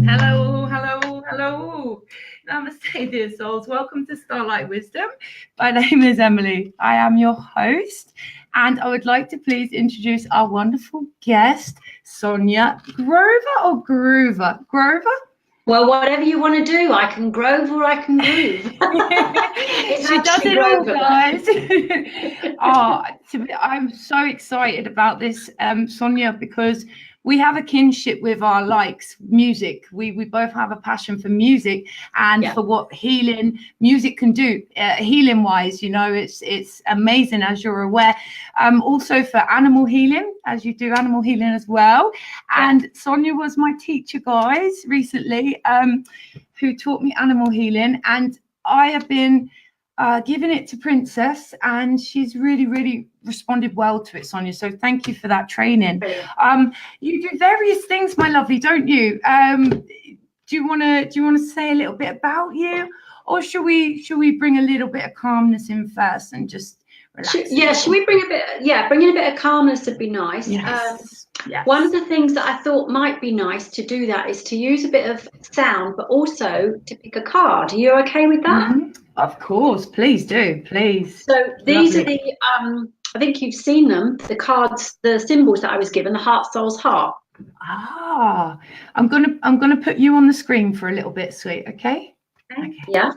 Hello, hello, hello. Namaste, dear souls. Welcome to Starlight Wisdom. My name is Emily. I am your host, and I would like to please introduce our wonderful guest, Sonia. Grover or Groover? Grover? Well, whatever you want to do. I can grove or I can groove. She does it all, guys. I'm so excited about this, Sonia, because we have a kinship with our likes, music. We both have a passion for music and for what healing music can do, healing wise. You know, it's amazing, as you're aware. Also for animal healing, as you do animal healing as well. And Sonia was my teacher, guys, recently, who taught me animal healing, and I have been giving it to Princess, and she's really responded well to it, Sonia. So thank you for that training. You do various things, my lovely, don't you? Do you want to say a little bit about you, or should we bring a little bit of calmness in first and just relax? Should we bring bringing a bit of calmness would be nice. Yes. One of the things that I thought might be nice to do that is to use a bit of sound, but also to pick a card. Are you okay with that? Mm-hmm. Of course, please do, please. So these are the I think you've seen them, the cards, the symbols that I was given, the heart, soul's heart. I'm gonna put you on the screen for a little bit, sweet. Okay. Yeah.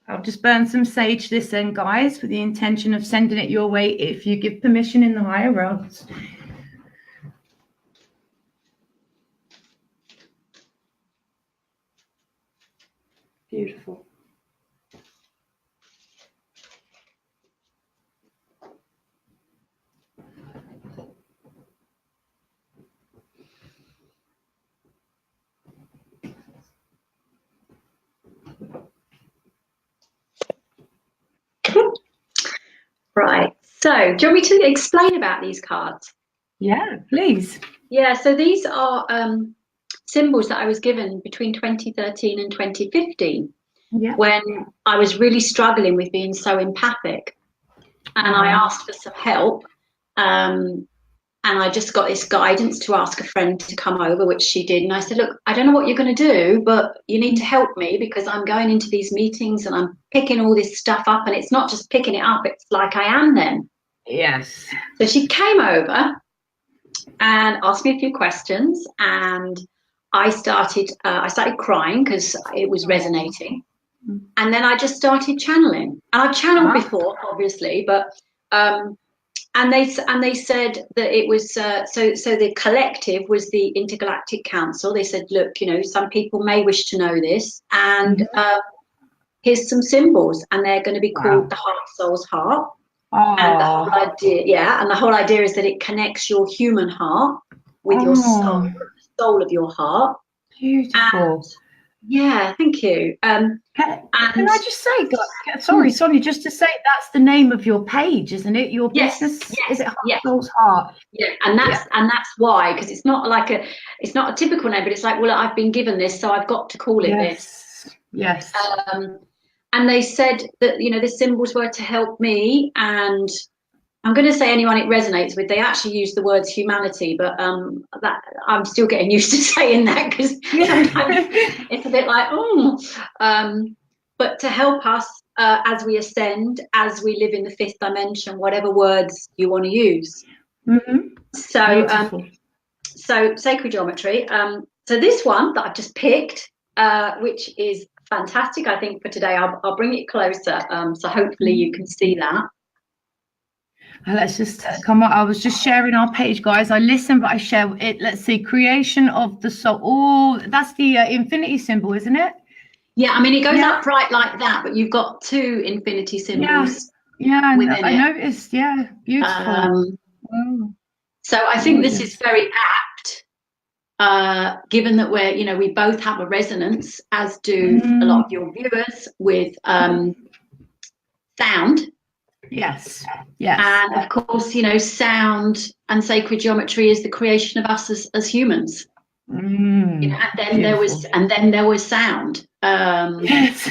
I'll just burn some sage this end, guys, with the intention of sending it your way if you give permission in the higher realms. Beautiful. Right. So, do you want me to explain about these cards? Yeah, please. Yeah. So these are symbols that I was given between 2013 and 2015, when I was really struggling with being so empathic, and I asked for some help. And I just got this guidance to ask a friend to come over, which she did. And I said, look, I don't know what you're going to do, but you need to help me, because I'm going into these meetings and I'm picking all this stuff up. And it's not just picking it up, it's like I am them. Yes. So she came over and asked me a few questions, and I started crying because it was resonating. And then I just started channeling. And I've channeled before, obviously, but and they said that it was so the collective was the Intergalactic Council. They said, look, you know, some people may wish to know this, and here's some symbols, and they're going to be called the heart, soul's heart. And the whole idea, and the whole idea is that it connects your human heart with your soul, the soul of your heart. Beautiful. And, thank you. Can I just say, sorry, Sonia, just to say, that's the name of your page, isn't it? Your business, is it Heart, Soul's Heart? Yeah, and that's why, because it's not a typical name, but it's like, well, I've been given this, so I've got to call it this. Yes. And they said that, you know, the symbols were to help me, and I'm going to say anyone it resonates with. They actually use the words humanity, but that I'm still getting used to saying that, because sometimes it's a bit like, but to help us as we ascend, as we live in the fifth dimension, whatever words you want to use. So sacred geometry. So this one that I've just picked, which is fantastic, I think, for today. I'll bring it closer, so hopefully you can see that. Let's just come on. I was just sharing our page, guys. I listen, but I share it. Let's see. Creation of the soul. Oh, that's the infinity symbol, isn't it? Yeah, I mean, it goes upright like that, but you've got two infinity symbols. Yeah, I noticed. Yeah, beautiful. So I think this is very apt, given that we both have a resonance, as do a lot of your viewers, with sound. Yes. And of course, you know, sound and sacred geometry is the creation of us as humans. You know, and then there was sound. Yes.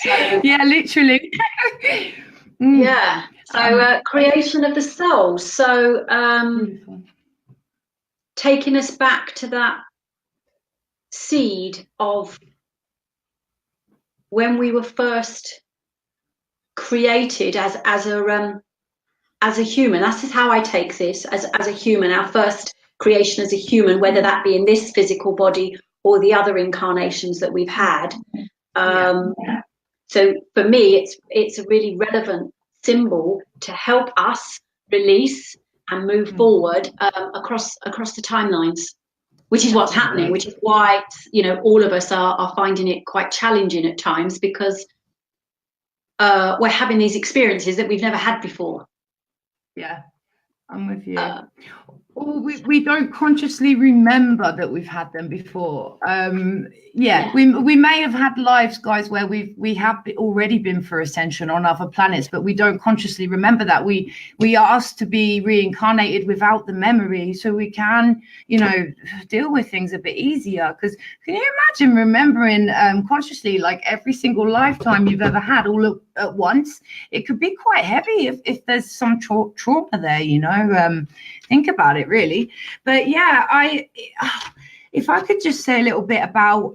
So, yeah, literally. Yeah. So creation of the soul. So taking us back to that seed of when we were first created as a human. That is how I take this, as a human, our first creation as a human, whether that be in this physical body or the other incarnations that we've had. So for me, it's a really relevant symbol to help us release and move forward across the timelines, which is what's happening, which is why, you know, all of us are finding it quite challenging at times, because we're having these experiences that we've never had before. Yeah, I'm with you. Or we don't consciously remember that we've had them before. We may have had lives, guys, where we have already been for ascension on other planets, but we don't consciously remember that. We are asked to be reincarnated without the memory, so we can, you know, deal with things a bit easier. Because can you imagine remembering consciously, like, every single lifetime you've ever had all at once? It could be quite heavy if there's some trauma there, you know. Think about it, really. But yeah, if I could just say a little bit about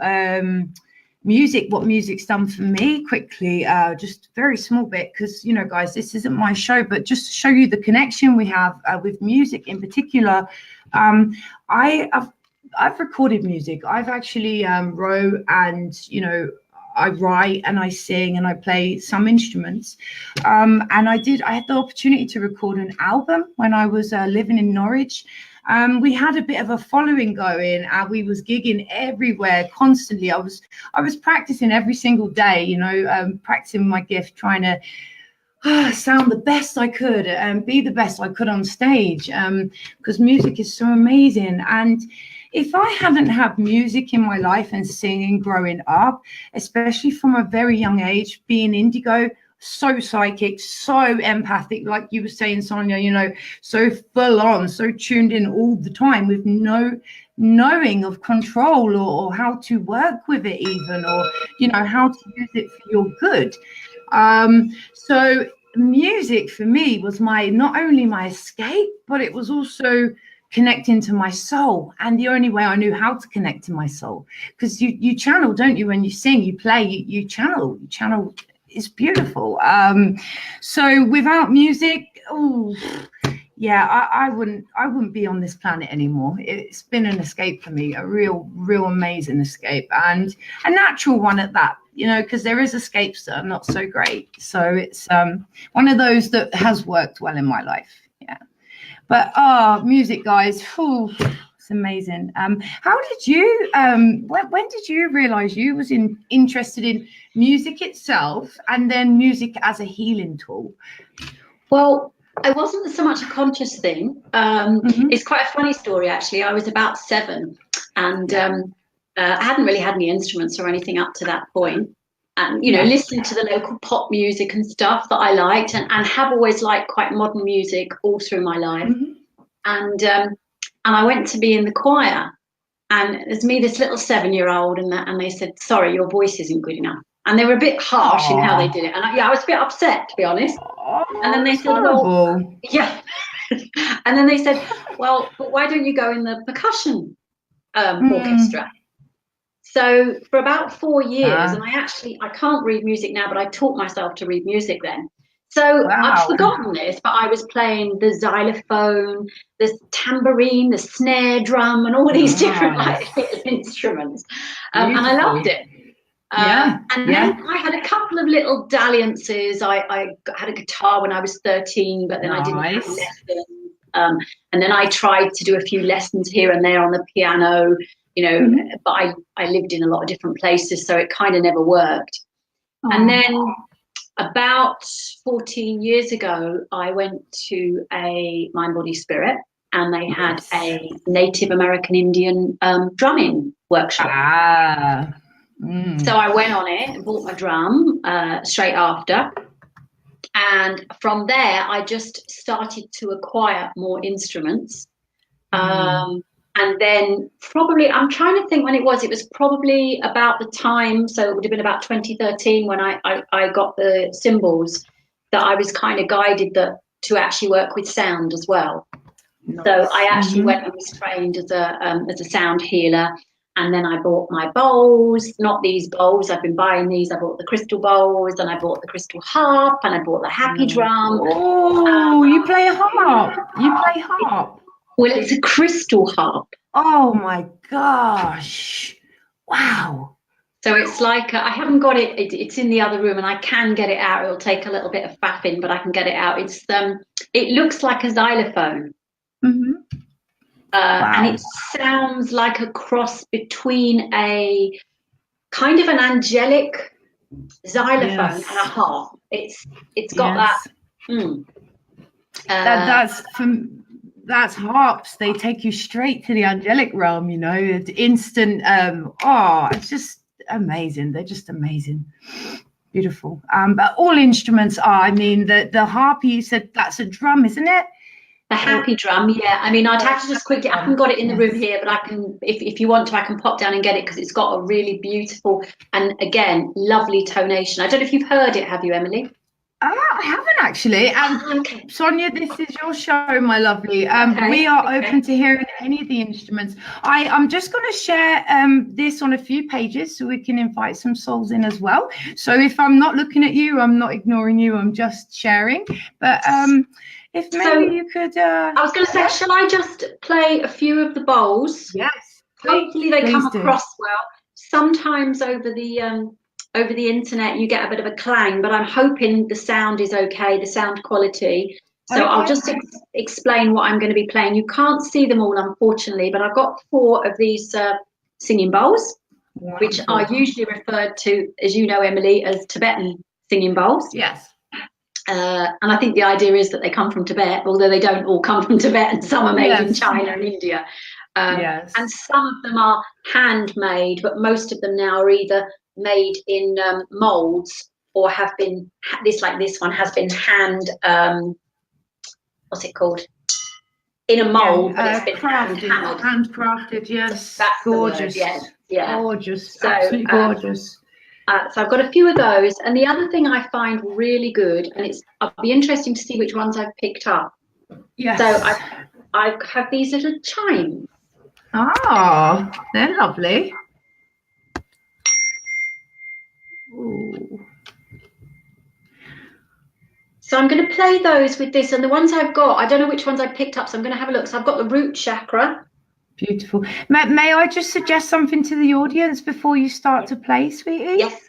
music, what music's done for me quickly, just a very small bit, because, you know, guys, this isn't my show, but just to show you the connection we have with music in particular. I've recorded music. I've actually wrote, and, you know, I write and I sing and I play some instruments. And I had the opportunity to record an album when I was living in Norwich. We had a bit of a following going. We was gigging everywhere constantly. I was practicing every single day, you know, practicing my gift, trying to sound the best I could and be the best I could on stage, because music is so amazing. And if I hadn't had music in my life and singing growing up, especially from a very young age, being indigo, so psychic, so empathic, like you were saying, Sonia, you know, so full on, so tuned in all the time, with no knowing of control or how to work with it even, or, you know, how to use it for your good. So music for me was not only my escape, but it was also connecting to my soul, and the only way I knew how to connect to my soul, because you channel, don't you? When you sing, you play, you channel. It's beautiful. So without music, I wouldn't be on this planet anymore. It's been an escape for me, a real amazing escape, and a natural one at that, you know, because there is escapes that are not so great. So it's one of those that has worked well in my life. Yeah. But music, guys, it's amazing. How did you when did you realize you was interested in music itself, and then music as a healing tool? Well, it wasn't so much a conscious thing. It's quite a funny story, actually. I was about 7, and I hadn't really had any instruments or anything up to that point. And, you know, listened to the local pop music and stuff that I liked, and have always liked quite modern music all through my life. And I went to be in the choir, and it's me, this little 7-year-old, and they said, sorry, your voice isn't good enough. And they were a bit harsh in how they did it. And I was a bit upset, to be honest. And then they said, well, yeah. And then they said, well, but why don't you go in the percussion orchestra? So for about 4 years, and I can't read music now, but I taught myself to read music then. So I've forgotten this, but I was playing the xylophone, the tambourine, the snare drum, and all these different instruments. And I loved it. And then I had a couple of little dalliances. I had a guitar when I was 13, but then I didn't have lessons. And then I tried to do a few lessons here and there on the piano, you know, but I lived in a lot of different places, so it kind of never worked. And then about 14 years ago, I went to a Mind, Body, Spirit, and they had a Native American Indian drumming workshop. So I went on it and bought my drum straight after. And from there, I just started to acquire more instruments. And then probably, I'm trying to think when it was probably about the time, so it would have been about 2013 when I got the cymbals that I was kind of guided to actually work with sound as well. Nice. So I actually went and was trained as a sound healer. And then I bought my bowls, not these bowls, I've been buying these. I bought the crystal bowls, and I bought the crystal harp, and I bought the happy drum. Oh, you play harp. You play harp. Well, it's a crystal harp. Oh my gosh. Wow. So it's like, I haven't got it, it's in the other room, and I can get it out. It'll take a little bit of faffing, but I can get it out. It looks like a xylophone. Wow. And it sounds like a cross between a kind of an angelic xylophone and a harp. It's got that. That's harps. They take you straight to the angelic realm. You know, it's instant. It's just amazing. They're just amazing, beautiful. But all instruments are. I mean, the harp. You said that's a drum, isn't it? The happy drum, yeah. I mean, I'd have to just quickly, I haven't got it in the room here, but I can, if you want to, I can pop down and get it, because it's got a really beautiful and, again, lovely tonation. I don't know if you've heard it, have you, Emily? I haven't actually. Okay. Sonia, this is your show, my lovely. We are open to hearing any of the instruments. I'm just going to share this on a few pages so we can invite some souls in as well. So if I'm not looking at you, I'm not ignoring you, I'm just sharing. But if maybe you could... I was going to say, shall I just play a few of the bowls? Yes. Hopefully they come across well. Sometimes over the internet you get a bit of a clang, but I'm hoping the sound is okay, the sound quality. So okay. I'll just explain what I'm going to be playing. You can't see them all, unfortunately, but I've got 4 of these singing bowls, which are usually referred to, as you know, Emily, as Tibetan singing bowls. Yes. And I think the idea is that they come from Tibet, although they don't all come from Tibet, and some are made in China and India. And some of them are handmade, but most of them now are either made in molds or have been, this one has been what's it called? In a mold, but it's been handcrafted, yes. That's gorgeous. The word, yeah. Gorgeous, so, absolutely gorgeous. So I've got a few of those, and the other thing I find really good, and I'll be interesting to see which ones I've picked up. Yes. So I have these little chimes. Oh, they're lovely. Ooh. So I'm going to play those with this, and the ones I've got, I don't know which ones I picked up, so I'm going to have a look. So I've got the root chakra. Beautiful. May I just suggest something to the audience before you start to play, sweetie? Yes.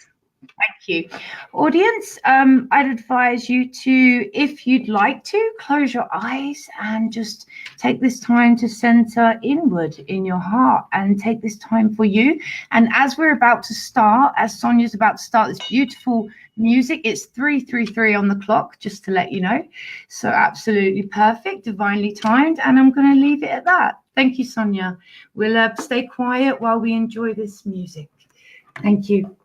Thank you. Audience, I'd advise you to, if you'd like to, close your eyes and just take this time to center inward in your heart and take this time for you. And as we're about to start, as Sonia's about to start this beautiful music, it's 3:33 on the clock, just to let you know. So absolutely perfect, divinely timed. And I'm going to leave it at that. Thank you, Sonia. We'll stay quiet while we enjoy this music. Thank you.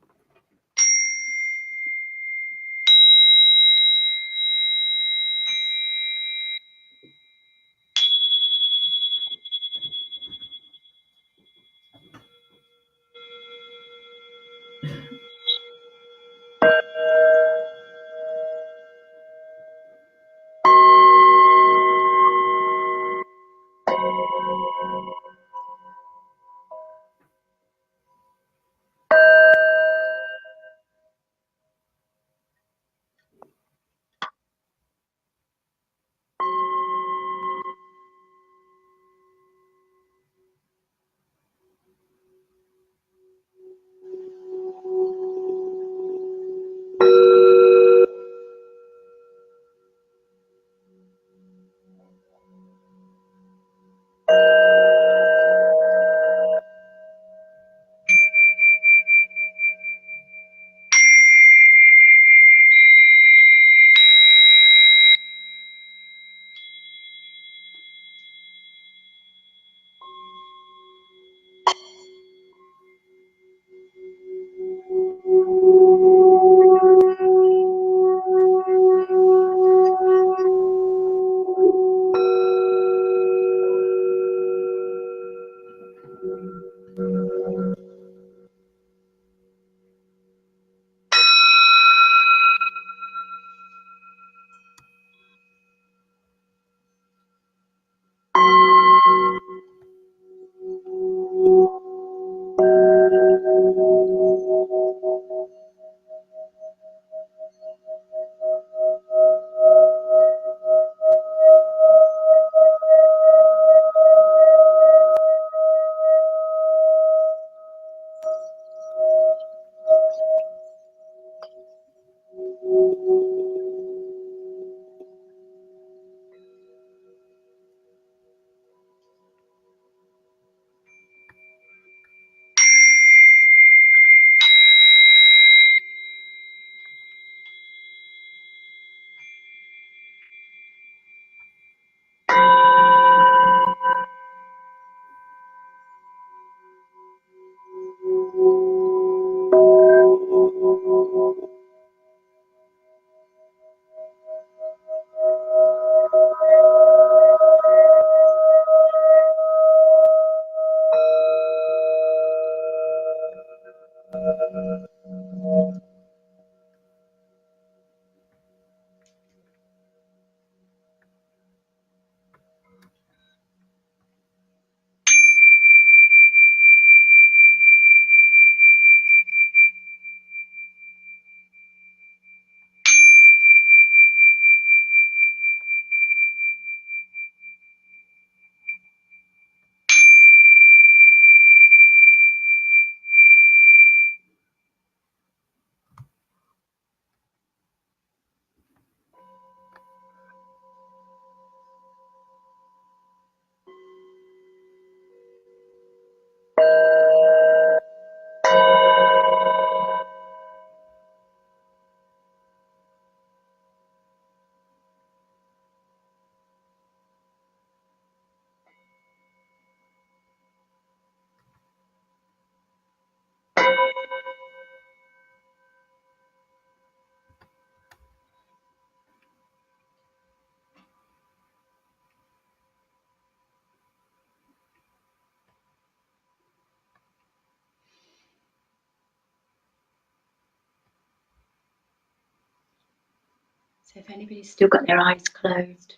So if anybody's still got their eyes closed,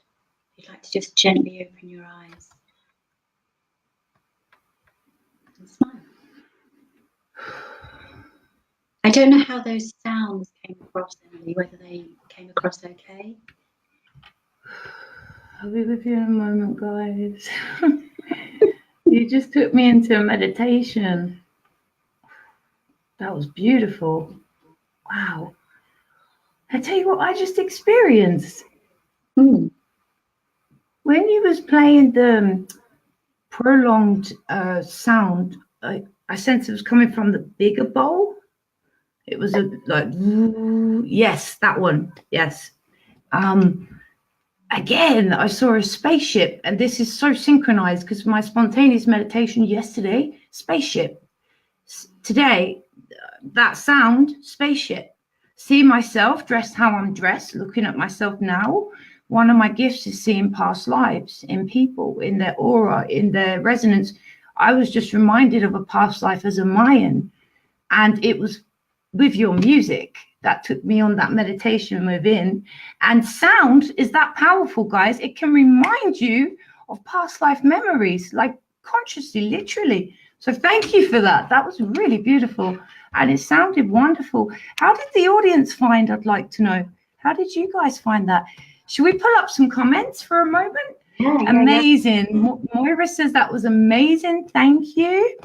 you'd like to just gently open your eyes and smile. I don't know how those sounds came across, Emily, whether they came across okay. I'll be with you in a moment, guys. You just took me into a meditation. That was beautiful. Wow. I tell you what, I just experienced. When you was playing the prolonged sound, I sensed it was coming from the bigger bowl. It was like, yes, that one, yes. Again, I saw a spaceship, and this is so synchronized because my spontaneous meditation yesterday, spaceship. Today, that sound, spaceship. See myself dressed how I'm dressed, looking at myself now. One of my gifts is seeing past lives in people, in their aura, in their resonance. I was just reminded of a past life as a Mayan, and it was with your music that took me on that meditation within. And sound is that powerful, guys. It can remind you of past life memories, like consciously, literally. So thank you for that. That was really beautiful. And it sounded wonderful. How did the audience find, I'd like to know? How did you guys find that? Should we pull up some comments for a moment? Amazing. Yeah. Moira says that was amazing. Thank you.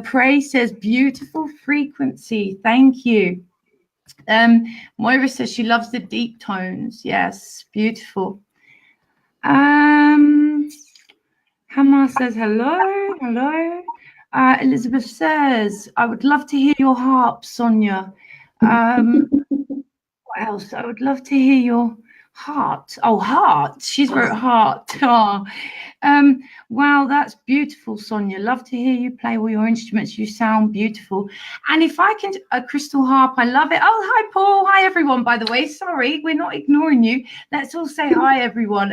Pray says beautiful frequency. Thank you. Moira says she loves the deep tones. Yes, beautiful. Hamar says hello. Elizabeth says, I would love to hear your harp, Sonia. What else? I would love to hear your heart. Oh, heart. She's wrote heart. Oh. Wow, that's beautiful, Sonia. Love to hear you play all your instruments. You sound beautiful. And if I can, a crystal harp, I love it. Oh, hi, Paul. Hi, everyone, by the way. Sorry, we're not ignoring you. Let's all say hi, everyone.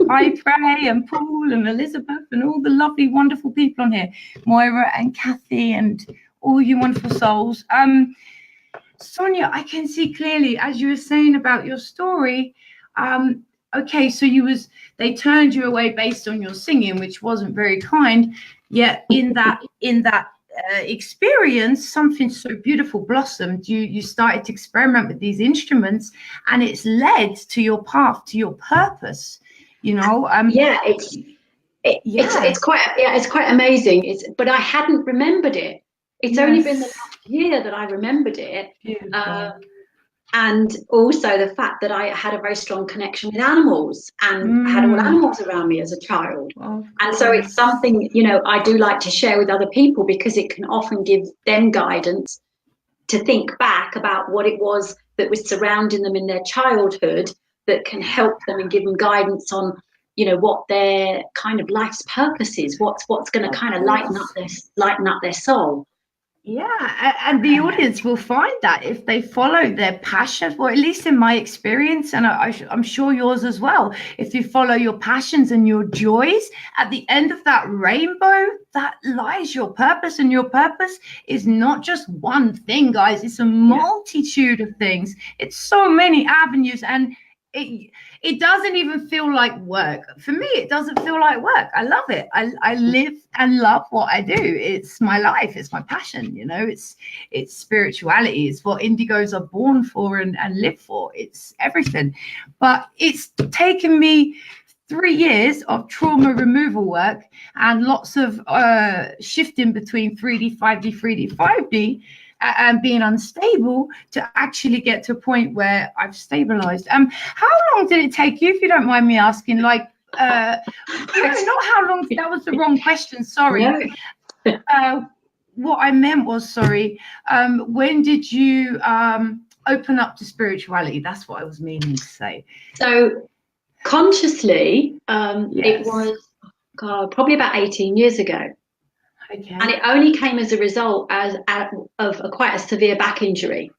Hi, Pray and Paul and Elizabeth and all the lovely, wonderful people on here. Moira and Kathy and all you wonderful souls. Sonia, I can see clearly, as you were saying about your story, okay, so they turned you away based on your singing, which wasn't very kind. Yet in that experience, something so beautiful blossomed. You started to experiment with these instruments, and it's led to your path, to your purpose. You know. It's quite amazing. But I hadn't remembered it. It's only been the last year that I remembered it. And also the fact that I had a very strong connection with animals and had all animals around me as a child. And so it's something, I do like to share with other people because it can often give them guidance to think back about what it was that was surrounding them in their childhood that can help them and give them guidance on, what their kind of life's purpose is, what's going to kind of lighten up their soul. Yeah, and the audience will find that if they follow their passion, or at least in my experience, and I'm sure yours as well, if you follow your passions and your joys, at the end of that rainbow, that lies your purpose, and your purpose is not just one thing, guys. It's a multitude of things. It's so many avenues, and it doesn't even feel like work. For me, it doesn't feel like work. I love it. I live and love what I do. It's my life. It's my passion. It's spirituality. It's what indigos are born for and live for. It's everything. But it's taken me 3 years of trauma removal work and lots of shifting between 3D, 5D, 3D, 5D. And being unstable to actually get to a point where I've stabilized. How long did it take you, if you don't mind me asking? Like, not how long. That was the wrong question. Sorry. What I meant was, when did you open up to spirituality? That's what I was meaning to say. So, consciously, it was probably about 18 years ago. Okay. And it only came as a result of quite a severe back injury.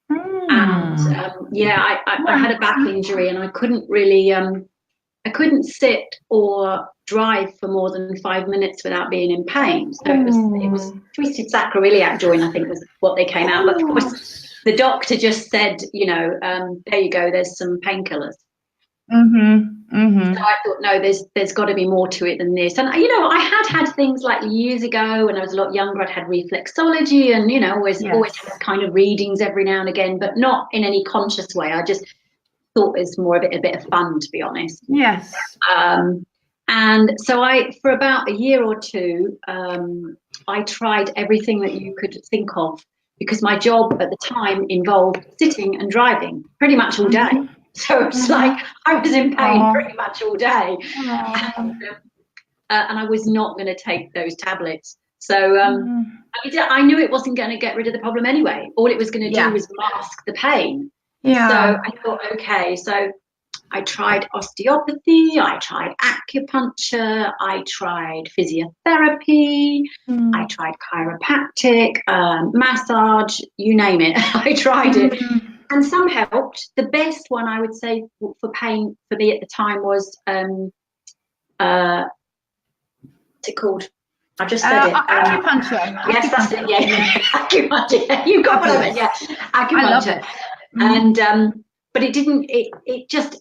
And I had a back injury, and I couldn't really, I couldn't sit or drive for more than 5 minutes without being in pain. So it was twisted sacroiliac joint, I think was what they came out. But of course, the doctor just said, you know, there you go, there's some painkillers. So I thought, no, there's got to be more to it than this. And, you know, I had things like years ago when I was a lot younger. I'd had reflexology and, you know, always had kind of readings every now and again, but not in any conscious way. I just thought it was more of a bit of fun, to be honest. Yes. And so for about a year or two, I tried everything that you could think of, because my job at the time involved sitting and driving pretty much all day. So it's like I was in pain pretty much all day. And I was not going to take those tablets. So I knew it wasn't going to get rid of the problem anyway. All it was going to do was mask the pain. Yeah. So I thought, okay, so I tried osteopathy, I tried acupuncture, I tried physiotherapy, I tried chiropractic, massage, you name it. I tried it. And some helped. The best one, I would say, for pain for me at the time was, what's it called? I've just said it. Acupuncture. Yes, that's it. Yeah, acupuncture. You got what I meant. Yeah, acupuncture. I love it. And but it didn't. It just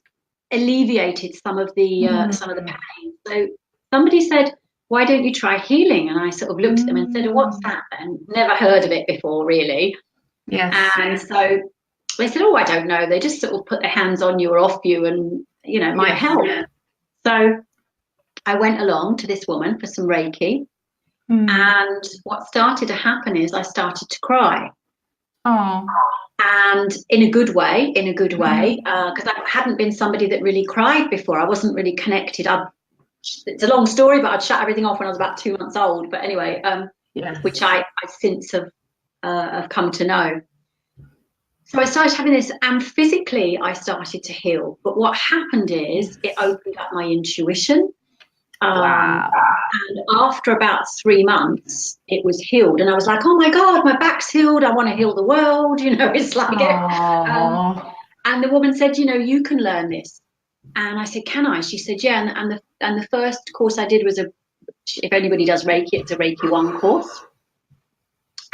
alleviated some of the pain. So somebody said, "Why don't you try healing?" And I sort of looked at them and said, "What's that?" And never heard of it before, really. Yes. And so they said, "Oh, I don't know. They just sort of put their hands on you or off you, and you know, might help." So I went along to this woman for some Reiki, and what started to happen is I started to cry. Oh. And in a good way, because I hadn't been somebody that really cried before. I wasn't really connected. It's a long story, but I'd shut everything off when I was about 2 months old. But anyway, which I since have come to know. So I started having this, and physically I started to heal. But what happened is it opened up my intuition. Wow. And after about 3 months, it was healed. And I was like, oh my God, my back's healed. I want to heal the world. You know, it's like it. And the woman said, you know, you can learn this. And I said, can I? She said, yeah. And the first course I did was if anybody does Reiki, it's a Reiki 1 course.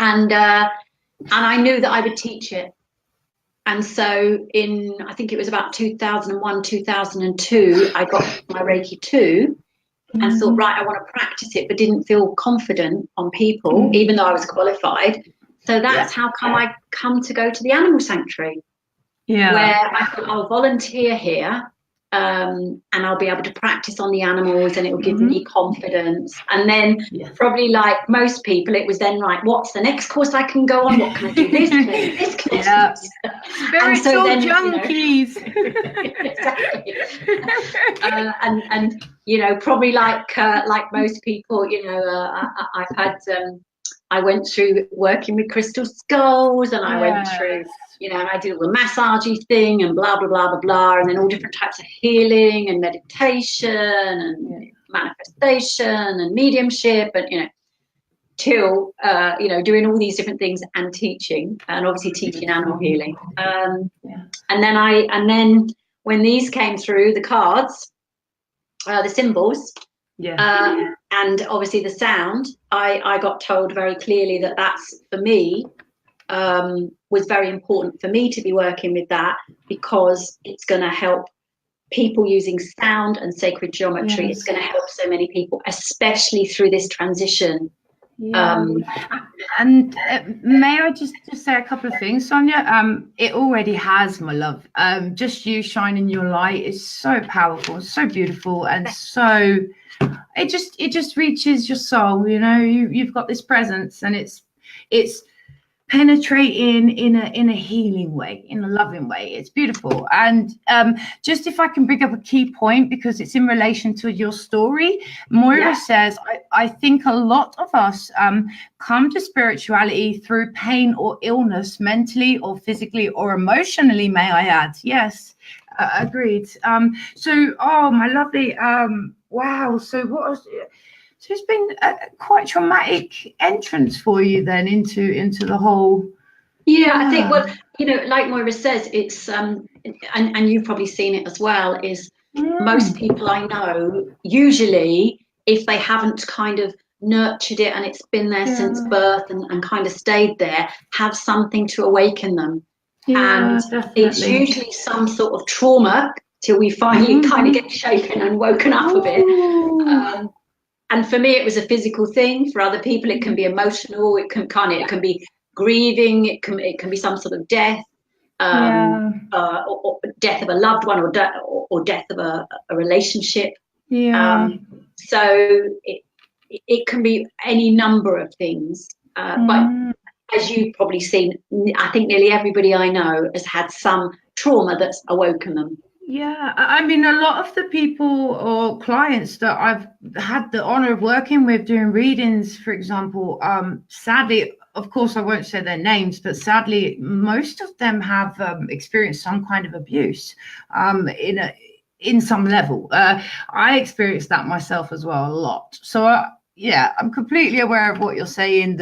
And I knew that I would teach it. And so I think it was about 2001, 2002, I got my Reiki 2 and thought, right, I want to practice it, but didn't feel confident on people, even though I was qualified. So that's how I come to go to the animal sanctuary, where I thought I'll volunteer here. And I'll be able to practice on the animals, and it will give me confidence. And then probably like most people, it was then like, what's the next course I can go on? What can I do? This, can I do this? Can I do this? Spiritual junkies. Exactly. And you know, probably like most people, you know, I've had I went through working with crystal skulls, and I went through, you know, and I did all the massagey thing and blah, blah, blah, blah, blah, and then all different types of healing and meditation and manifestation and mediumship, and, you know, till, you know, doing all these different things and teaching, and obviously teaching animal healing. And then when these came through, the cards, the symbols, and obviously the sound, I got told very clearly that that's, for me, was very important for me to be working with that, because it's going to help people using sound and sacred geometry. It's going to help so many people, especially through this transition. And may I just say a couple of things, Sonia? It already has, my love. Just you shining your light is so powerful, so beautiful, and so it just reaches your soul. You know, you've got this presence, and it's penetrating in a healing way, in a loving way. It's beautiful. And just if I can bring up a key point, because it's in relation to your story, Moira says, I think a lot of us come to spirituality through pain or illness, mentally or physically or emotionally, may I add. Yes, agreed. So, oh, my lovely, wow. So what was it? So it's been a quite traumatic entrance for you then into the whole. I think, well, you know, like Moira says, it's and you've probably seen it as well, is most people I know, usually if they haven't kind of nurtured it and it's been there since birth and kind of stayed there, have something to awaken them. And it's usually some sort of trauma till we finally kind of get shaken and woken up a bit. And for me, it was a physical thing. For other people, it can be emotional. It can be grieving. It can be some sort of death, or death of a loved one, or death of a relationship. So it can be any number of things. But as you've probably seen, I think nearly everybody I know has had some trauma that's awoken them. Yeah, I mean, a lot of the people or clients that I've had the honor of working with doing readings, for example, sadly, of course, I won't say their names, but sadly, most of them have experienced some kind of abuse in some level. I experienced that myself as well, a lot. So, I'm completely aware of what you're saying.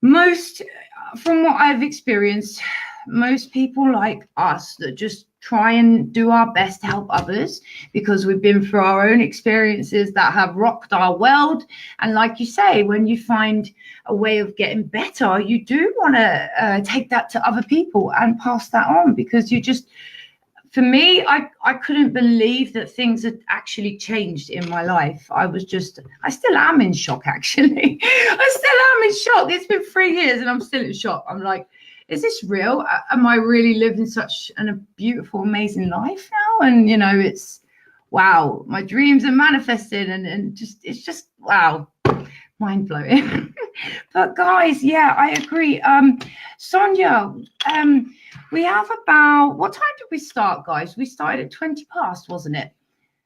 From what I've experienced, most people like us that just try and do our best to help others because we've been through our own experiences that have rocked our world. And like you say, when you find a way of getting better, you do want to take that to other people and pass that on, because for me, I couldn't believe that things had actually changed in my life. I still am in shock, actually. I still am in shock. It's been 3 years and I'm still in shock. I'm like, is this real? Am I really living such a beautiful, amazing life now? And, it's, wow, my dreams are manifesting and it's just, wow, mind blowing. But guys, I agree. Sonia, we have what time did we start, guys? We started at 20 past, wasn't it?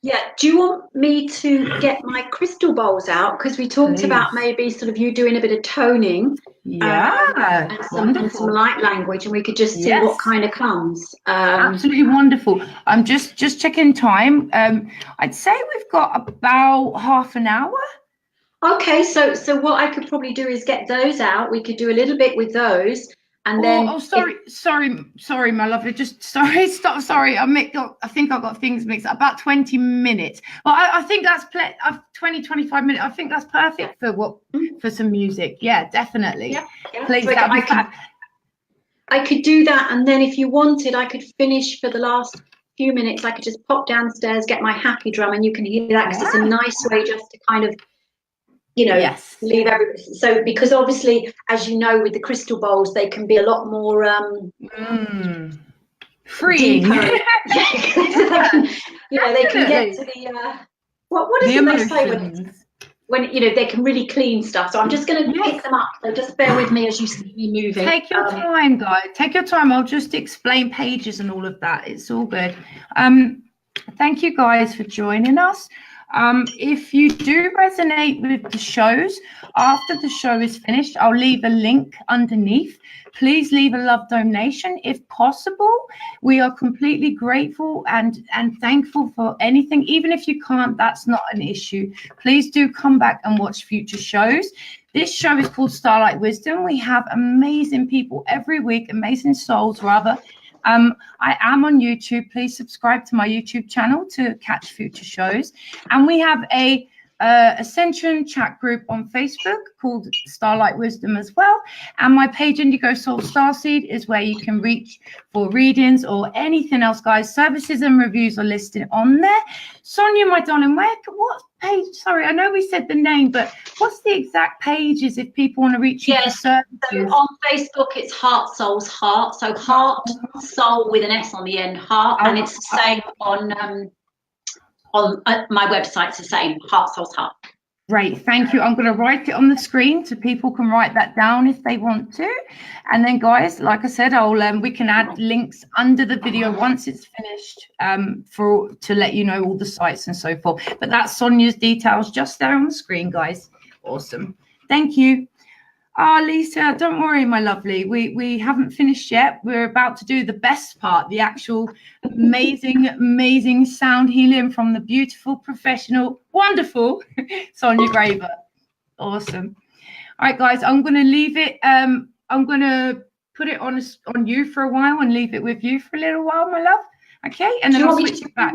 Yeah. Do you want me to get my crystal bowls out? Because we talked about maybe sort of you doing a bit of toning. And some light language, and we could just see what kind of comes. Absolutely wonderful. I'm just checking time. I'd say we've got about half an hour. Okay, so what I could probably do is get those out. We could do a little bit with those, and then. Sorry, my lovely. Just sorry. I think I got things mixed up. About 20 minutes. Well, I think that's 25 minutes. I think that's perfect for some music. Yeah, definitely. Yeah. Please, so I could do that, and then if you wanted, I could finish for the last few minutes. I could just pop downstairs, get my happy drum, and you can hear that because it's a nice way just to kind of. Leave everybody. So, because obviously, as you know, with the crystal bowls, they can be a lot more freeing. They can get to the what is the best way when they can really clean stuff. So I'm just going to pick them up. So just bear with me as you see me moving. Take your time, guys. Take your time. I'll just explain pages and all of that. It's all good. Thank you, guys, for joining us. If you do resonate with the shows, after the show is finished, I'll leave a link underneath. Please leave a love donation if possible. We are completely grateful and thankful for anything. Even if you can't, that's not an issue. Please do come back and watch future shows. This show is called Starlight Wisdom. We have amazing people every week, amazing souls rather. I am on YouTube. Please subscribe to my YouTube channel to catch future shows. And we have a Ascension chat group on Facebook called Starlight Wisdom as well. And my page, Indigo Soul Starseed, is where you can reach for readings or anything else, guys. Services and reviews are listed on there. Sonia, my darling, what page? Sorry, I know we said the name, but what's the exact pages if people want to reach you for services? So on Facebook, it's Heart Soul's Heart. So Heart Soul with an S on the end, Heart, and it's the same on my website. It's the same, Heart Soul's Heart. Great, thank you. I'm going to write it on the screen so people can write that down if they want to. And then, guys, like I said, we can add links under the video once it's finished to let you know all the sites and so forth. But that's Sonia's details just there on the screen, guys. Awesome. Thank you. Lisa, don't worry, my lovely. We haven't finished yet. We're about to do the best part, the actual amazing sound healing from the beautiful, professional, wonderful Sonia Graver. Awesome. All right, guys, I'm going to leave it. I'm going to put it on you for a while and leave it with you for a little while, my love. Okay, and then I'll switch it back.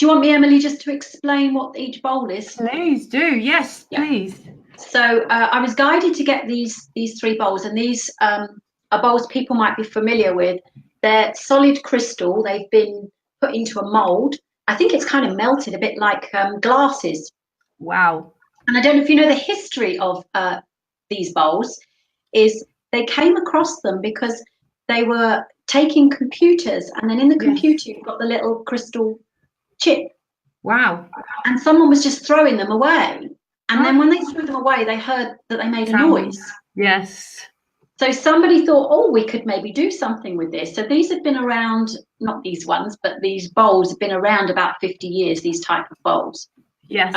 you want me, Emily, just to explain what each bowl is? Please do. Yes, please. So I was guided to get these 3 bowls, and these are bowls people might be familiar with. They're solid crystal. They've been put into a mold. I think it's kind of melted, a bit like glasses. Wow. And I don't know if you know the history of these bowls. Is they came across them because they were taking computers, and then in the computer you've got the little crystal chip. Wow. And someone was just throwing them away. And then when they threw them away, they heard that they made a noise. Yes. So somebody thought, oh, we could maybe do something with this. So these have been around, not these ones, but these bowls have been around about 50 years, these type of bowls. Yes.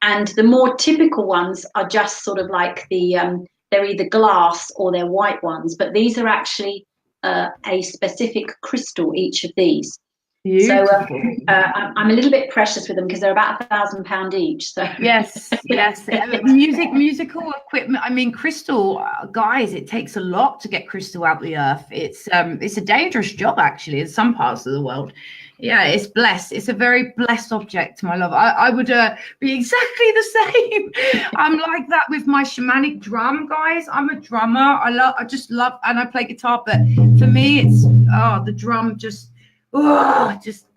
And the more typical ones are just sort of like they're either glass or they're white ones, but these are actually a specific crystal, each of these. Beautiful. So I'm a little bit precious with them because they're about £1,000 each. So yes. Musical equipment. I mean, crystal, guys. It takes a lot to get crystal out the earth. It's a dangerous job actually in some parts of the world. Yeah, it's blessed. It's a very blessed object, my love. I would be exactly the same. I'm like that with my shamanic drum, guys. I'm a drummer. I just love, and I play guitar. But for me, it's the drum just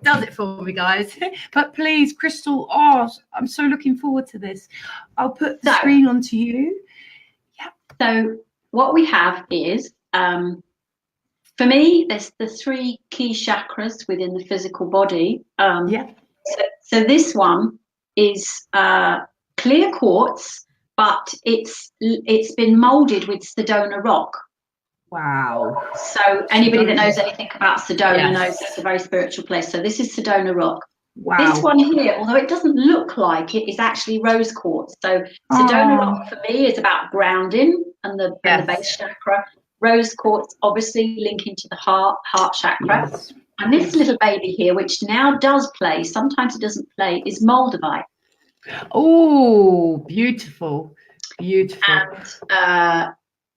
does it for me, guys. But please, crystal, I'm so looking forward to this. I'll put the screen onto you. Yeah. So what we have is, for me, there's the 3 key chakras within the physical body. So this one is clear quartz, but it's been molded with Sedona rock. Wow. So anybody that knows anything about Sedona knows it's a very spiritual place. So this is Sedona rock. Wow. This one here, although it doesn't look like it, is actually rose quartz. So Sedona rock for me is about grounding and the base chakra. Rose quartz obviously linking to the heart chakra. Yes. And this little baby here, which now does play, sometimes it doesn't play, is moldavite. Oh, beautiful. And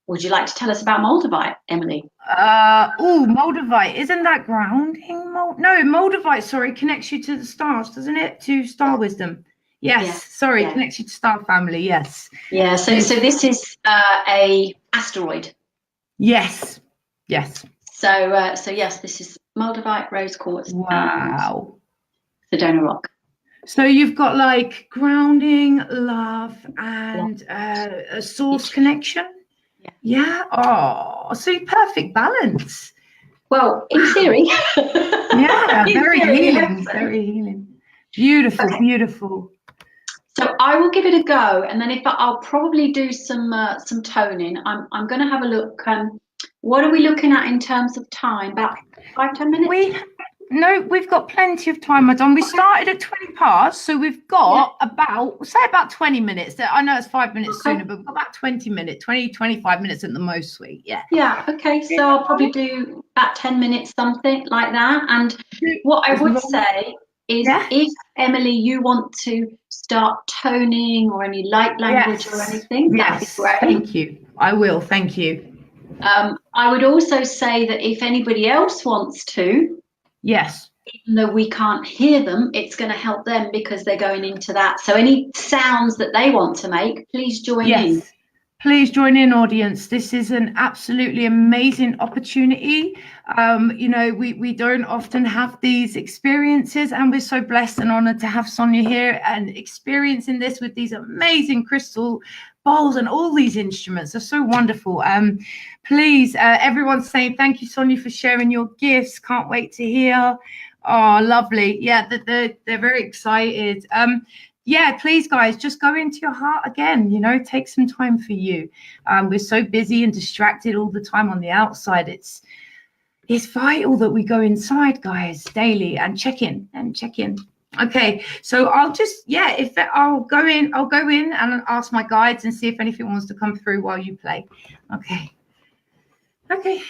would you like to tell us about moldavite, Emily? Moldavite, isn't that grounding? No, moldavite, sorry, connects you to the stars, doesn't it? To star wisdom. Yes, connects you to star family, yes. Yeah, so this is a asteroid. Yes. So yes, this is moldavite, rose quartz. Wow. Sedona rock. So you've got like grounding, love, and a source connection. Yeah. Oh, so perfect balance. Well, in theory. Yeah, very healing. Beautiful. So I will give it a go, and then I'll probably do some toning. I'm going to have a look. What are we looking at in terms of time? About 5-10 minutes? We've got plenty of time, Madame. We started at 20 past, so we've got about 20 minutes. I know it's 5 minutes sooner, but we've got about 20 minutes, 20-25 minutes at the most, sweet. Yeah, okay, so I'll probably do about 10 minutes, something like that. And what I would say is if, Emily, you want to start toning or any light language or anything, that'd be great. Thank you. I will, thank you. I would also say that if anybody else wants to, even though we can't hear them, it's going to help them because they're going into that. So any sounds that they want to make, please join in. Please join in, audience. This is an absolutely amazing opportunity. We don't often have these experiences, and we're so blessed and honored to have Sonia here and experiencing this with these amazing crystal bowls and all these instruments are so wonderful. Please, everyone's saying thank you, Sonia, for sharing your gifts. Can't wait to hear. Oh, lovely. Yeah, they're very excited. Please, guys, just go into your heart again, take some time for you. We're so busy and distracted all the time on the outside. It's vital that we go inside, guys, daily and check in. Okay, so I'll just, I'll go in and ask my guides and see if anything wants to come through while you play. Okay, lovely.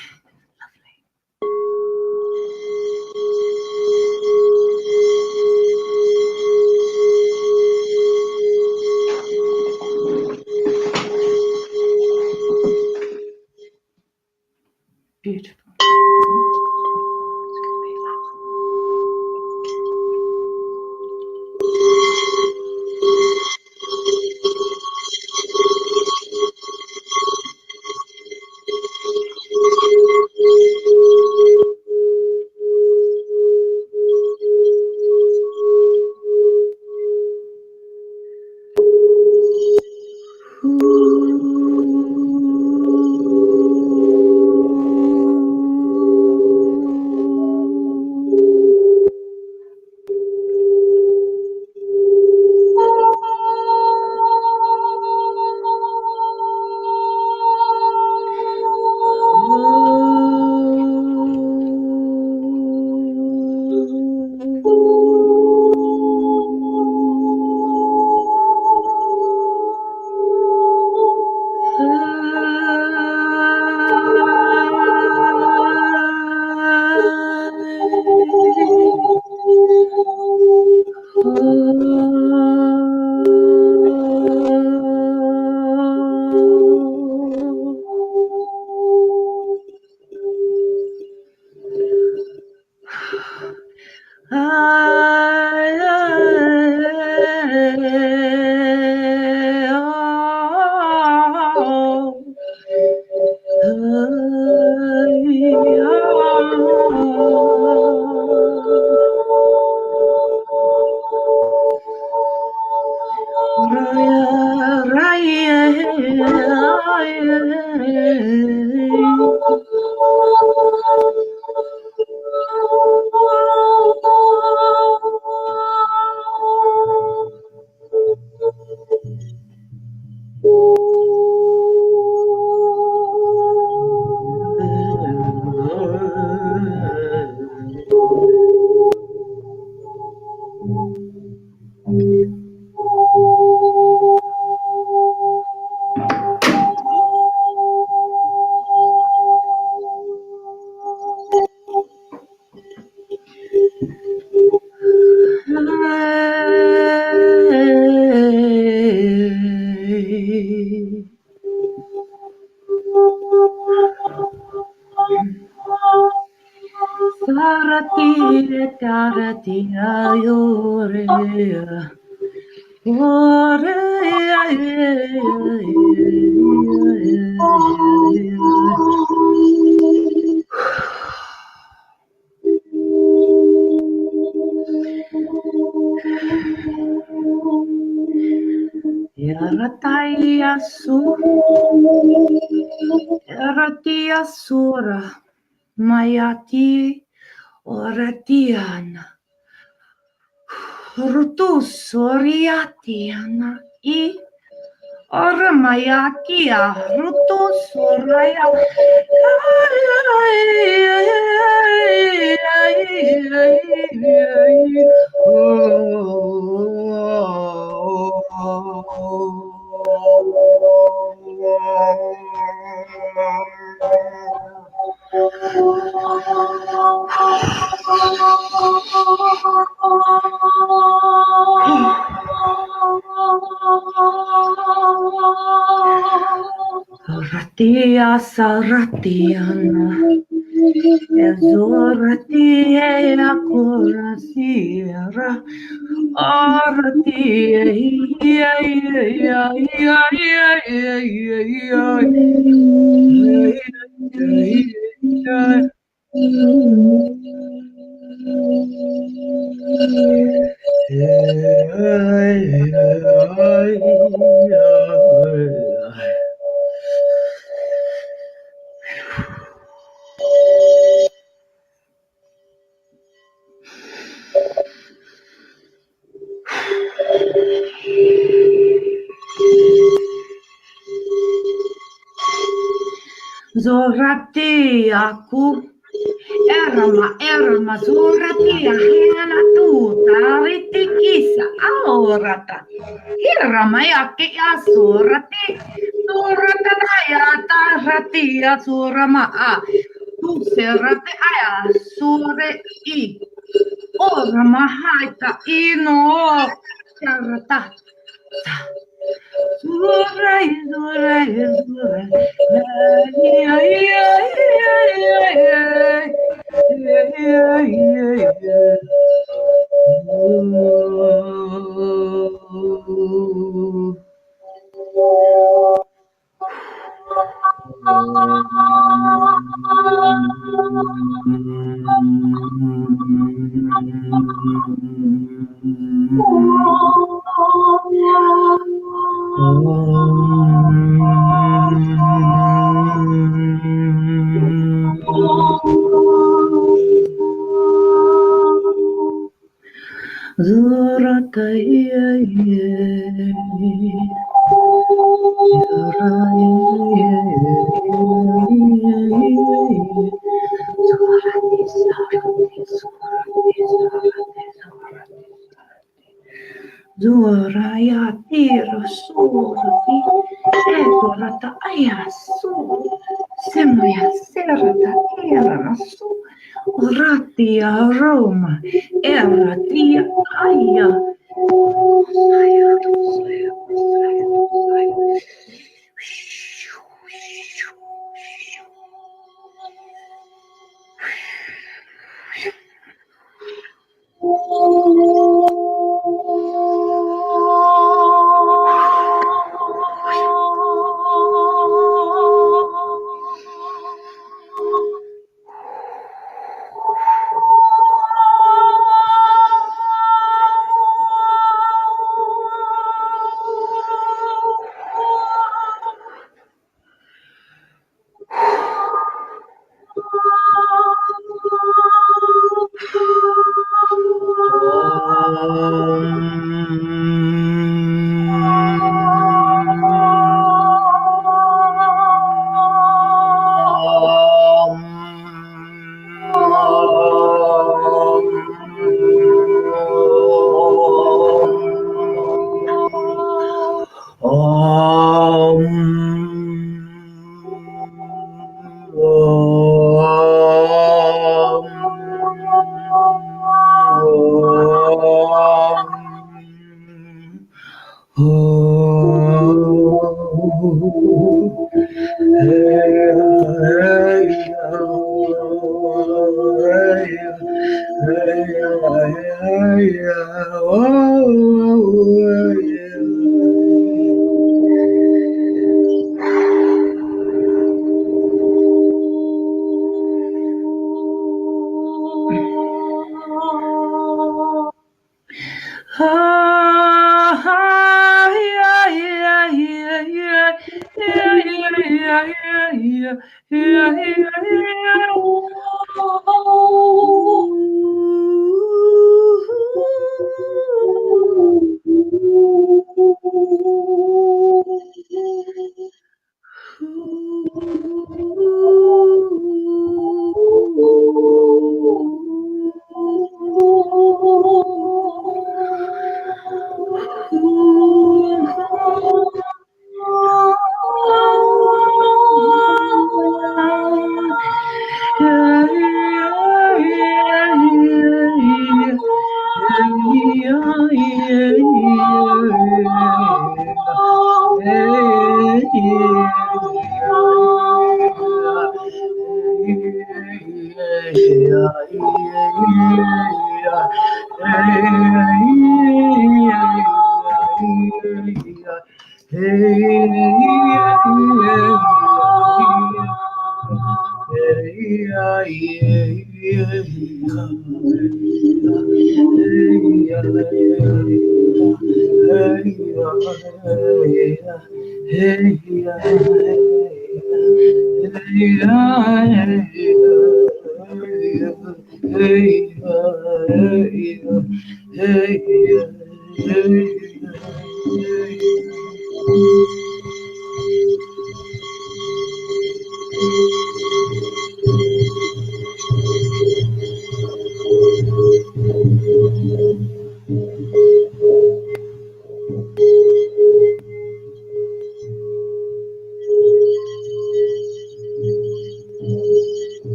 Beautiful. Ratia sura mayati oratiana rutus oriatiana I ormayakia rutus oraya Ratia saratiana ezoratia corasiera aratia Zoratiaku Erma zoratia hiena tuuta ritikisa aurata Hirama yake ya surati surata ya taratia surama a tu serate aya sure I orama haita ino sarata Zurai, zurai, zurai. Zoraya tiro surati etorata ayasu semoya serata era su Ratia Roma, Eratia Aya.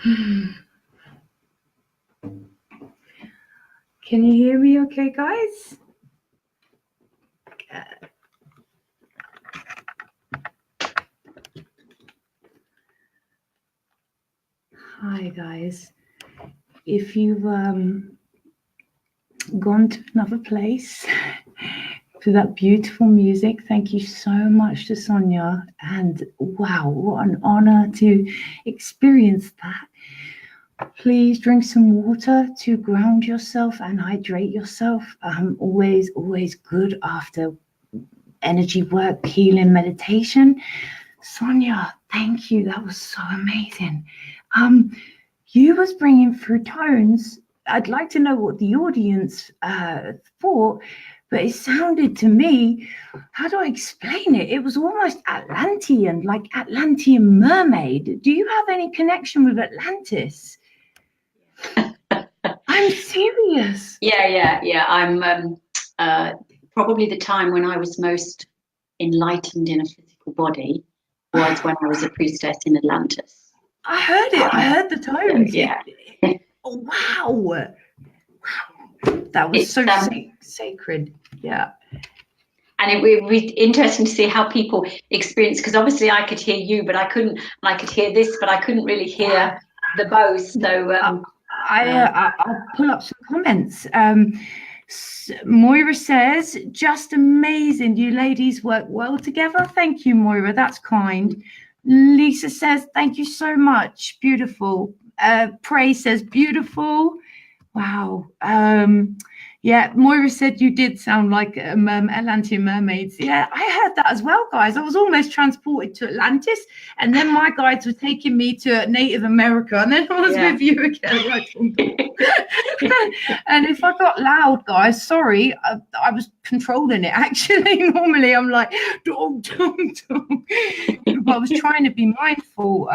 Can you hear me okay, guys? Hi, guys. If you've gone to another place to that beautiful music, thank you so much to Sonia. And wow, what an honor to experience that. Please drink some water to ground yourself and hydrate yourself. Always good after energy work, healing, meditation. Sonia, thank you. That was so amazing. You was bringing through tones. I'd like to know what the audience thought, but it sounded to me, how do I explain it? It was almost Atlantean, like Atlantean mermaid. Do you have any connection with Atlantis? I'm serious. Yeah. I'm probably the time when I was most enlightened in a physical body was when I was a priestess in Atlantis. I heard it. I heard the tones. Yeah. Oh, wow. That was so sacred. Yeah. And it would be interesting to see how people experience, because obviously I could hear you, but I couldn't, and I could hear this, but I couldn't really hear the both. So I'll pull up some comments. Moira says, just amazing. You ladies work well together. Thank you, Moira. That's kind. Lisa says, thank you so much. Beautiful. Prey says, beautiful. Wow. Yeah, Moira said you did sound like Atlantean mermaids. Yeah, I heard that as well, guys. I was almost transported to Atlantis, and then my guides were taking me to Native America, and then I was with you again. And if I got loud, guys, sorry, I was controlling it. Actually, normally I'm like, dog. But I was trying to be mindful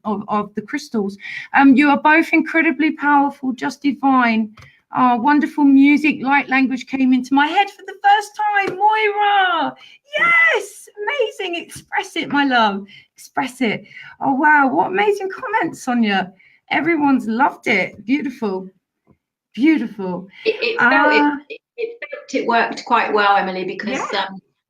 of the crystals. You are both incredibly powerful, just divine. Oh, wonderful music, light language came into my head for the first time. Moira, yes, amazing. Express it, my love. Express it. Oh, wow. What amazing comments, Sonia. Everyone's loved it. Beautiful. Beautiful. It felt it worked quite well, Emily, because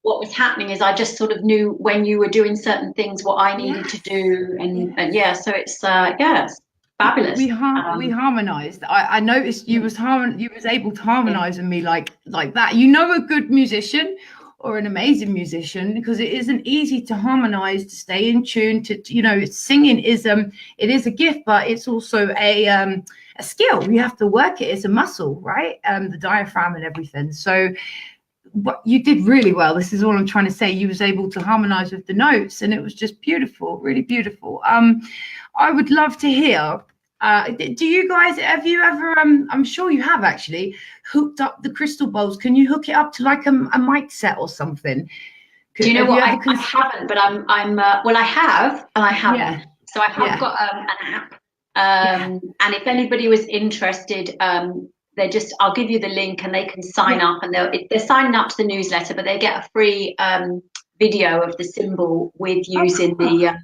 what was happening is I just sort of knew when you were doing certain things what I needed to do. And so it's, it's fabulous. We harmonized. I noticed you was able to harmonize with me like that. You know, a good musician or an amazing musician, because it isn't easy to harmonize, to stay in tune, to singing is it is a gift, but it's also a skill. You have to work it. It's a muscle, right? The diaphragm and everything. So but you did really well. This is all I'm trying to say. You was able to harmonize with the notes, and it was just beautiful, really beautiful. I would love to hear, do you guys, have you ever, I'm sure you have actually, hooked up the crystal bowls? Can you hook it up to like a mic set or something? Do you know what? I haven't, but I have, and I haven't. Yeah. So I have got an app. And if anybody was interested, I'll give you the link, and they can sign up, and they're signing up to the newsletter, but they get a free video of the symbol with using the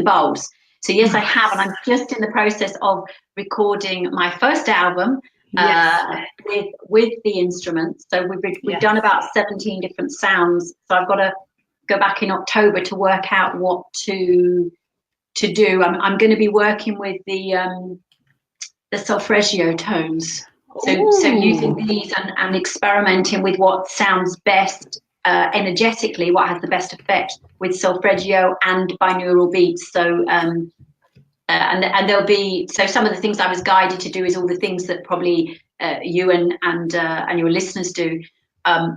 bowls. So yes, I have, and I'm just in the process of recording my first album with the instruments. So we've done about 17 different sounds. So I've got to go back in October to work out what to do. I'm going to be working with the solfeggio tones. So using these and experimenting with what sounds best energetically, what has the best effect with solfeggio and binaural beats. So and there'll be, so some of the things I was guided to do is all the things that probably you and your listeners do.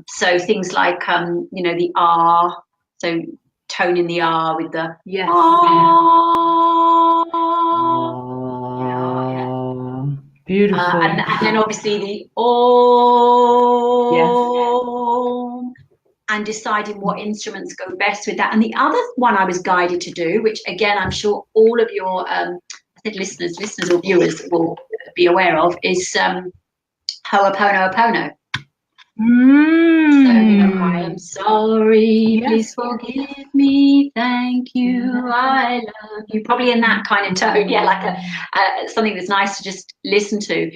So things like the R, so tone in the R with the beautiful. And then obviously the Om. Yes. And deciding what instruments go best with that. And the other one I was guided to do, which again I'm sure all of your listeners or viewers will be aware of, is Ho'oponopono. So, I am sorry, please forgive me, thank thank you, I love you. Probably in that kind of tone, yeah, like something that's nice to just listen to.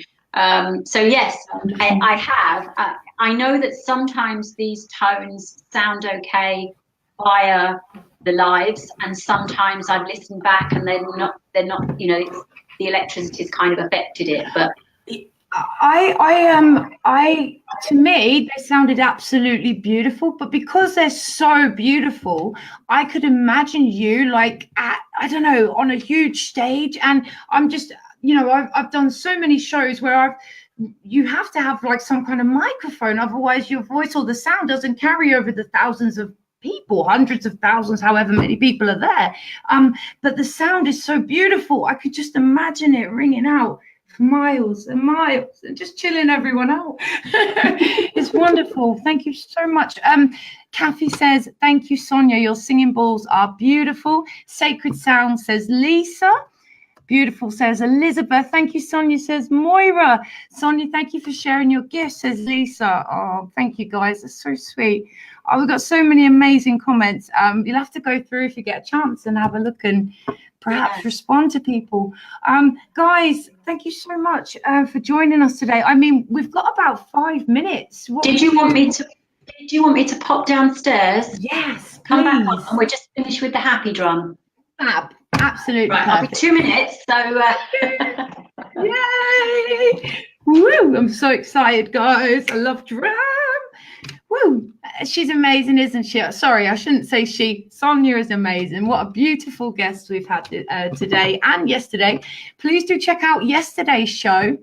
So yes, I have. I know that sometimes these tones sound okay via the lives, and sometimes I've listened back and they're not. You know, the electricity's kind of affected it, but. To me, they sounded absolutely beautiful, but because they're so beautiful, I could imagine you like at, I don't know, on a huge stage. And I'm just, you know, I've done so many shows where you have to have like some kind of microphone, otherwise your voice or the sound doesn't carry over the thousands of people, hundreds of thousands, however many people are there. But the sound is so beautiful. I could just imagine it ringing out for miles and miles and just chilling everyone out. It's wonderful. Thank you so much. Kathy says, thank you, Sonia. Your singing balls are beautiful. Sacred Sound says Lisa. Beautiful says Elizabeth. Thank you, Sonia says Moira. Sonia, thank you for sharing your gifts, says Lisa. Oh, thank you, guys. That's so sweet. Oh, we've got so many amazing comments. You'll have to go through if you get a chance and have a look and perhaps respond to people. Guys, thank you so much for joining us today. I mean, we've got about 5 minutes. Did you want me to pop downstairs? Yes, come back on, and we're just finished with the happy drum. Fab. Absolutely. Right, I'll be 2 minutes. So yay! Woo! I'm so excited, guys. I love drum. Woo! She's amazing, isn't she? Sorry, I shouldn't say she. Sonia is amazing. What a beautiful guest we've had today and yesterday. Please do check out yesterday's show.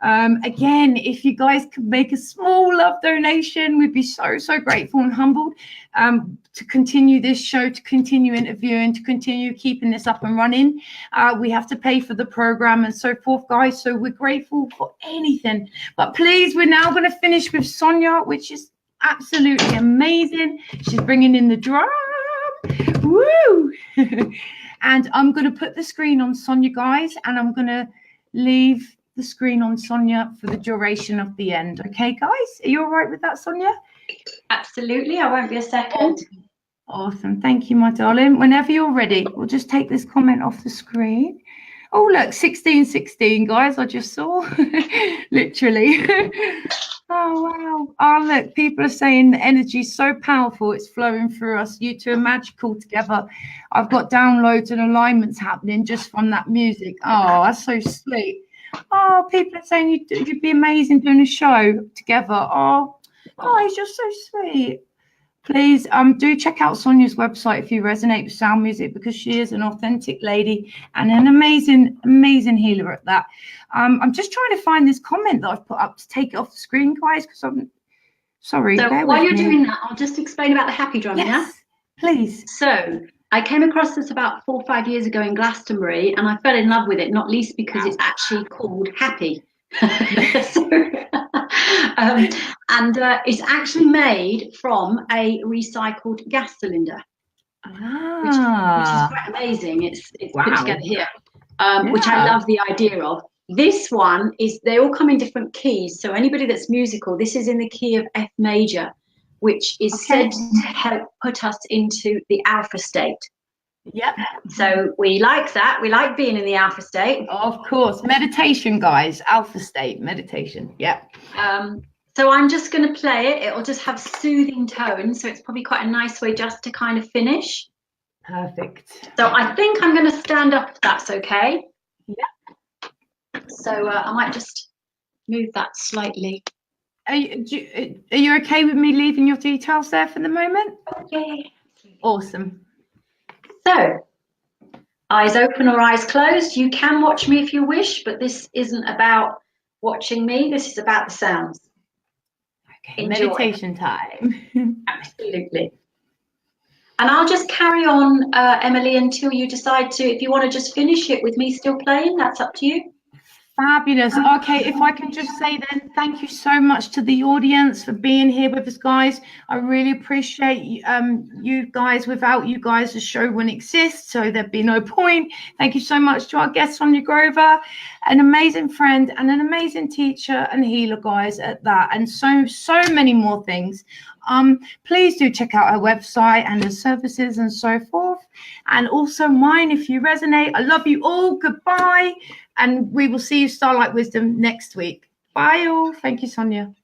Again, if you guys could make a small love donation, we'd be so grateful and humbled to continue this show, to continue interviewing, to continue keeping this up and running. We have to pay for the program and so forth, guys, so we're grateful for anything. But please, we're now going to finish with Sonia, which is absolutely amazing. She's bringing in the drum. Woo! And I'm going to put the screen on Sonia, guys, and I'm going to leave the screen on Sonia for the duration of the end. Okay, guys? Are you all right with that, Sonia? Absolutely. I won't be a second. Awesome. Thank you, my darling. Whenever you're ready, we'll just take this comment off the screen. Oh, look, 1616, guys. I just saw. Literally. Oh, wow. Oh, look, people are saying the energy is so powerful. It's flowing through us. You two are magical together. I've got downloads and alignments happening just from that music. Oh, that's so sweet. Oh, people are saying you'd be amazing doing a show together. Oh, guys, you're so sweet. Please do check out Sonia's website if you resonate with sound music, because she is an authentic lady and an amazing healer at that. I'm just trying to find this comment that I've put up to take it off the screen, guys, because I'm sorry. So while you're doing that, I'll just explain about the happy drum. Yes, please. So I came across this about 4 or 5 years ago in Glastonbury, and I fell in love with it, not least because it's actually called Happy. And it's actually made from a recycled gas cylinder, which is quite amazing. It's put together here, which I love the idea of. This one they all come in different keys. So anybody that's musical, this is in the key of F major, which is said to help put us into the alpha state. Yep. So we like that. We like being in the alpha state. Of course. Meditation, guys. Alpha state, meditation. Yep. So I'm just going to play it. It'll just have soothing tones. So it's probably quite a nice way just to kind of finish. Perfect. So I think I'm going to stand up if that's okay. Yep. So I might just move that slightly. Are you okay with me leaving your details there for the moment? Okay. Awesome. So, eyes open or eyes closed. You can watch me if you wish, but this isn't about watching me. This is about the sounds. Okay, enjoy. Meditation time. Absolutely. And I'll just carry on, Emily, until you decide to, if you want to just finish it with me still playing, that's up to you. Fabulous. Okay, if I can just say then, thank you so much to the audience for being here with us, guys. I really appreciate you guys. Without you guys, the show wouldn't exist, so there'd be no point. Thank you so much to our guest, Sonia Grover, an amazing friend and an amazing teacher and healer, guys, at that, and so many more things. Please do check out her website and her services and so forth, and also mine if you resonate. I love you all. Goodbye. And we will see you, Starlight Wisdom, next week. Bye all. Thank you, Sonia.